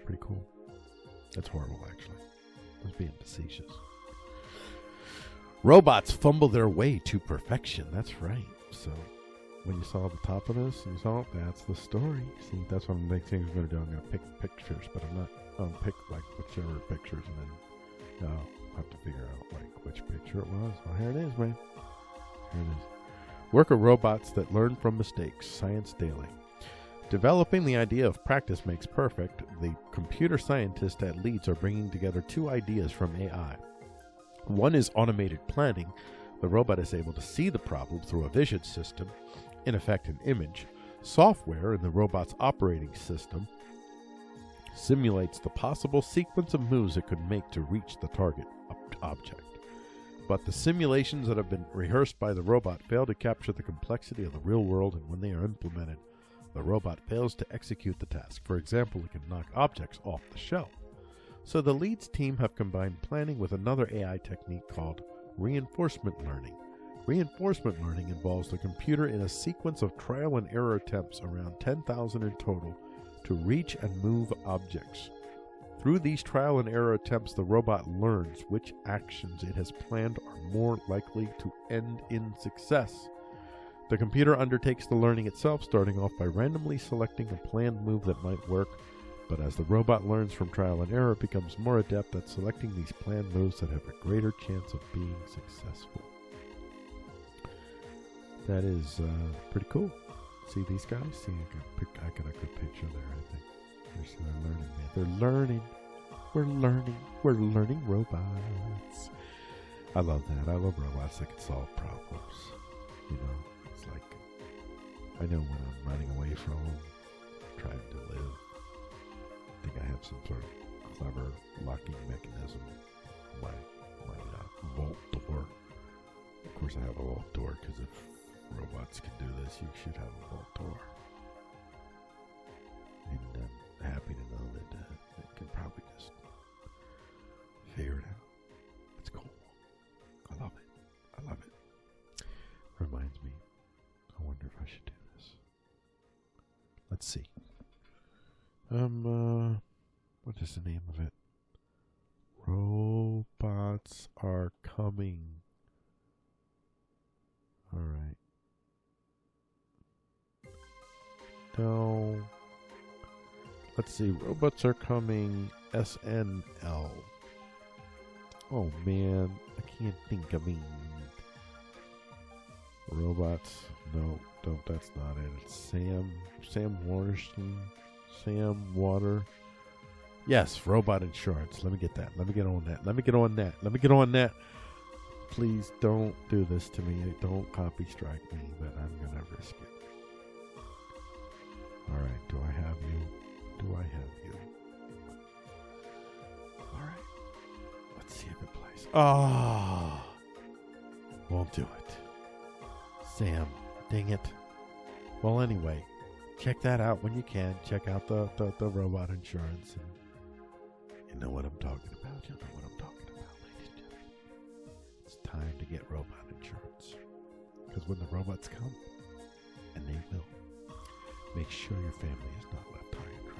pretty cool. That's horrible, actually. I was being facetious. Robots fumble their way to perfection. That's right. So when you saw the top of this, and you saw it, that's the story. See, that's one of the next things we're going to do. I'm going to pick pictures, but I'm not going to pick like whichever pictures, and then I'll have to figure out like which picture it was. Oh, here it is, man. Here it is. Work of robots that learn from mistakes. Science Daily. Developing the idea of practice makes perfect, the computer scientists at Leeds are bringing together two ideas from AI. One is automated planning. The robot is able to see the problem through a vision system, in effect an image. Software in the robot's operating system simulates the possible sequence of moves it could make to reach the target object. But the simulations that have been rehearsed by the robot fail to capture the complexity of the real world, and when they are implemented, the robot fails to execute the task. For example, it can knock objects off the shelf. So the Leeds team have combined planning with another AI technique called reinforcement learning. Reinforcement learning involves the computer in a sequence of trial and error attempts, around 10,000 in total, to reach and move objects. Through these trial and error attempts, the robot learns which actions it has planned are more likely to end in success. The computer undertakes the learning itself, starting off by randomly selecting a planned move that might work, but as the robot learns from trial and error, it becomes more adept at selecting these planned moves that have a greater chance of being successful. That is pretty cool. See these guys? See, I got a good picture there, I think. They're learning, man. They're learning. We're learning robots. I love that. I love robots that can solve problems. You know, it's like, I know when I'm running away from them, trying to live, I think I have some sort of clever locking mechanism. My vault door. Of course I have a vault door, because if robots can do this, you should have a vault door. And I'm happy to know that it can probably just figure it out. It's cool. I love it. I love it. Reminds me, I wonder if I should do this. Let's see. What is the name of it? Robots are coming. All right. No. Let's see. Robots are coming. SNL. Oh man, I can't think of it. Robots. No, don't. That's not it. It's Sam Waterston. Sam Water. Yes, robot insurance. Let me get that. Let me get on that. Please don't do this to me. Don't copy strike me, but I'm going to risk it. All right. Do I have you? All right. Let's see if it plays. Oh, won't do it. Sam, dang it. Well, anyway, check that out when you can. Check out the robot insurance. And you know what I'm talking about. You know what I'm talking about, ladies and gentlemen. It's time to get robot insurance. Because when the robots come, and they will, make sure your family is not left high and dry.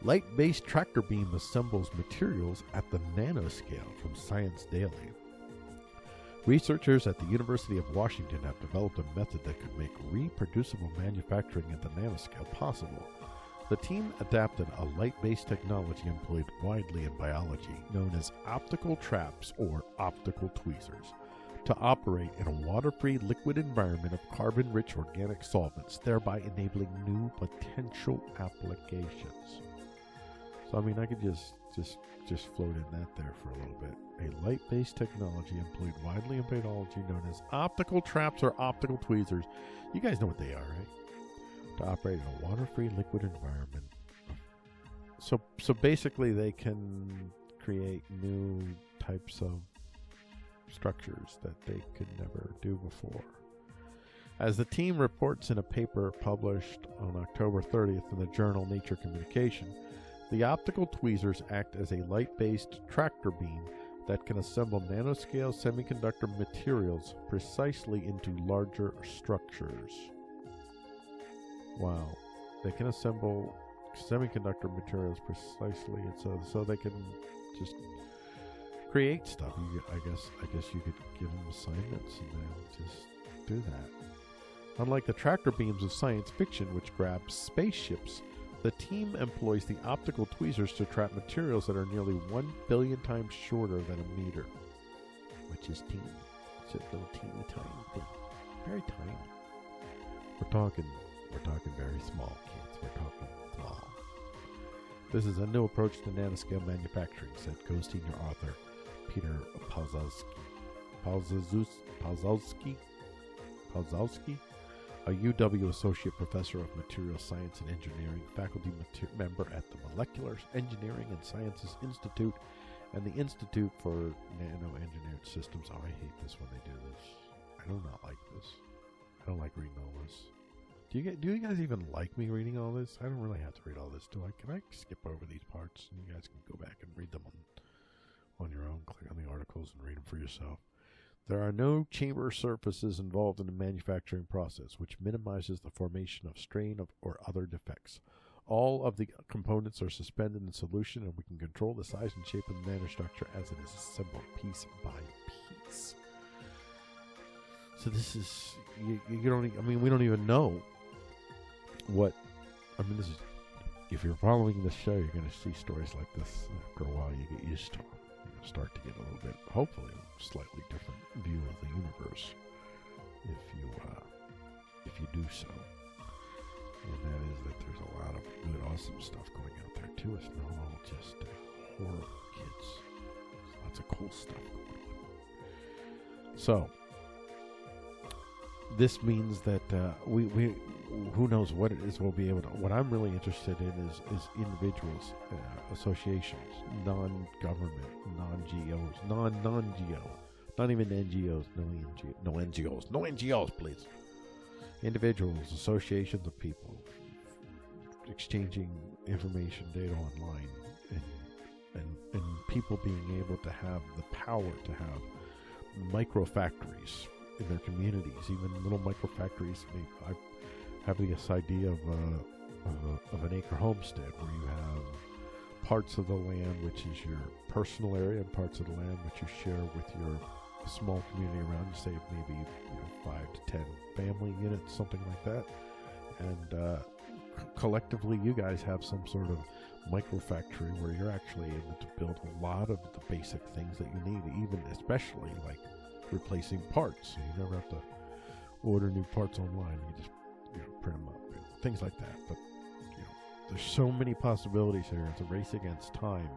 Light-based tractor beam assembles materials at the nanoscale from Science Daily. Researchers at the University of Washington have developed a method that could make reproducible manufacturing at the nanoscale possible. The team adapted a light-based technology employed widely in biology, known as optical traps or optical tweezers, to operate in a water-free liquid environment of carbon-rich organic solvents, thereby enabling new potential applications. So, I mean, I could just float in that there for a little bit. A light-based technology employed widely in biology known as optical traps or optical tweezers. You guys know what they are, right? To operate in a water-free liquid environment. So basically they can create new types of structures that they could never do before. As the team reports in a paper published on October 30th in the journal Nature Communication, the optical tweezers act as a light-based tractor beam that can assemble nanoscale semiconductor materials precisely into larger structures. Wow. They can assemble semiconductor materials precisely, and so they can just create stuff. I guess you could give them assignments and then just do that. Unlike the tractor beams of science fiction, which grab spaceships, the team employs the optical tweezers to trap materials that are nearly 1 billion times shorter than a meter, which is teeny. It's just a little teeny tiny thing, very tiny. We're talking very small, kids. We're talking small. This is a new approach to nanoscale manufacturing, said co-senior author Peter Pawlowski, a UW Associate Professor of Material Science and Engineering, faculty member at the Molecular Engineering and Sciences Institute and the Institute for Nano-Engineered Systems. Oh, I hate this when they do this. I do not like this. I don't like reading all this. Do you guys even like me reading all this? I don't really have to read all this, do I? Can I skip over these parts and you guys can go back and read them on your own? Click on the articles and read them for yourself. There are no chamber surfaces involved in the manufacturing process, which minimizes the formation of strain or other defects. All of the components are suspended in solution, and we can control the size and shape of the nanostructure as it is assembled piece by piece. So this is, you don't, I mean, we don't even know what, I mean, this is, if you're following this show, you're going to see stories like this. After a while, you get used to them. You start to get a little bit, hopefully, a slightly different view of the universe if you do so. And that is that there's a lot of good, awesome stuff going out there too. It's not all just horror, kids. There's lots of cool stuff going on. So this means that we who knows what it is we'll be able to. What I'm really interested in is individuals, associations, non-government, non-GOs, non-GO, not even NGOs, no NGOs, please. Individuals, associations of people, exchanging information, data online, and people being able to have the power to have micro factories in their communities, even little micro factories. I have this idea of an acre homestead where you have parts of the land which is your personal area and parts of the land which you share with your small community around you, say maybe 5 to 10 family units, something like that, and collectively you guys have some sort of micro factory where you're actually able to build a lot of the basic things that you need, even especially like replacing parts. So you never have to order new parts online. You just print them up, things like that. But there's so many possibilities here. It's a race against time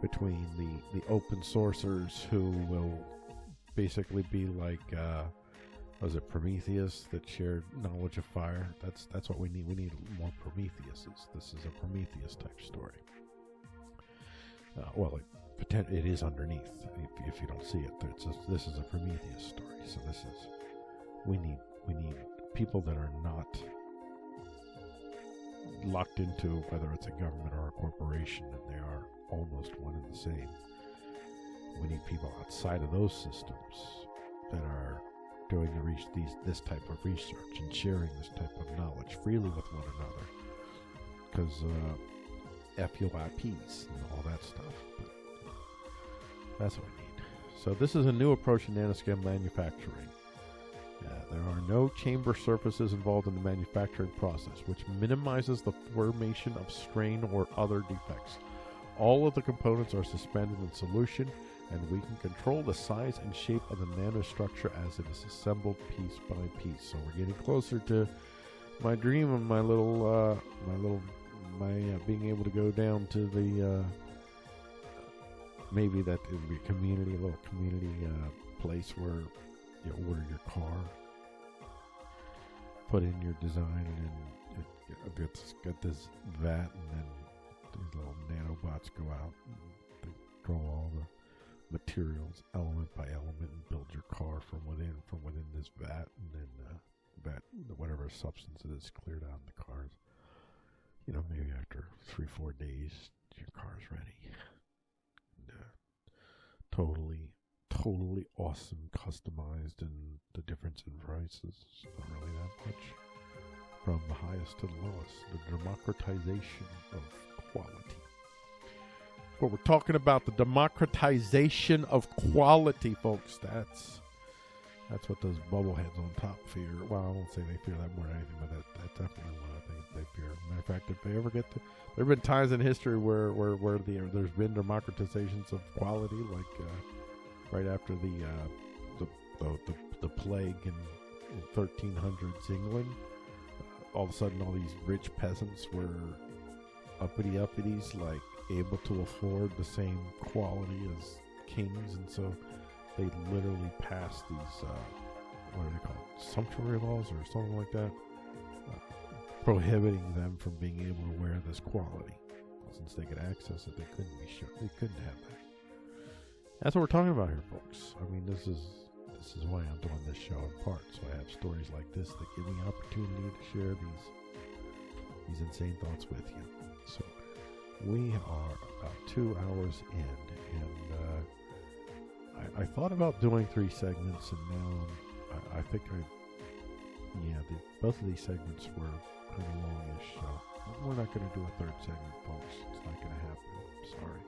between the open sourcers who will basically be like was it Prometheus that shared knowledge of fire? That's what we need. We need more Prometheuses. This is a Prometheus type story. It is underneath. If you don't see it, this is a Prometheus story. So we need people that are not locked into whether it's a government or a corporation, and they are almost one and the same. We need people outside of those systems that are doing this type of research and sharing this type of knowledge freely with one another. Because FUIPs and all that stuff. But that's what we need. So this is a new approach in nanoscale manufacturing. There are no chamber surfaces involved in the manufacturing process, which minimizes the formation of strain or other defects. All of the components are suspended in solution, and we can control the size and shape of the nanostructure as it is assembled piece by piece. So we're getting closer to my dream of my being able to go down to the maybe that it would be a little community place where you order your car, put in your design, and then it's got this vat, and then these little nanobots go out and they draw all the materials element by element and build your car from within this vat, and then whatever substance it is cleared out in the cars. Maybe after 3-4 days your car's ready. And, totally awesome, customized, and the difference in price is not really that much. from the highest to the lowest, the democratization of quality. But we're talking about the democratization of quality, folks. That's what those bubbleheads on top fear. Well, I won't say they fear that more than anything, but that's definitely what I think they fear. Matter of fact, if they ever get to, there have been times in history where there's been democratizations of quality, like right after the plague in 1300s England. All of a sudden, all these rich peasants were uppitys, like able to afford the same quality as kings, and so they literally passed these what are they called, sumptuary laws or something like that, prohibiting them from being able to wear this quality. Since they could access it, they couldn't have that. That's what we're talking about here, folks. I mean, this is why I'm doing this show in part. So I have stories like this that give me opportunity to share these insane thoughts with you. So we are about 2 hours in, and I thought about doing 3 segments, and now I think both of these segments were kind of longish, so we're not going to do a 3rd segment, folks. It's not going to happen. Sorry.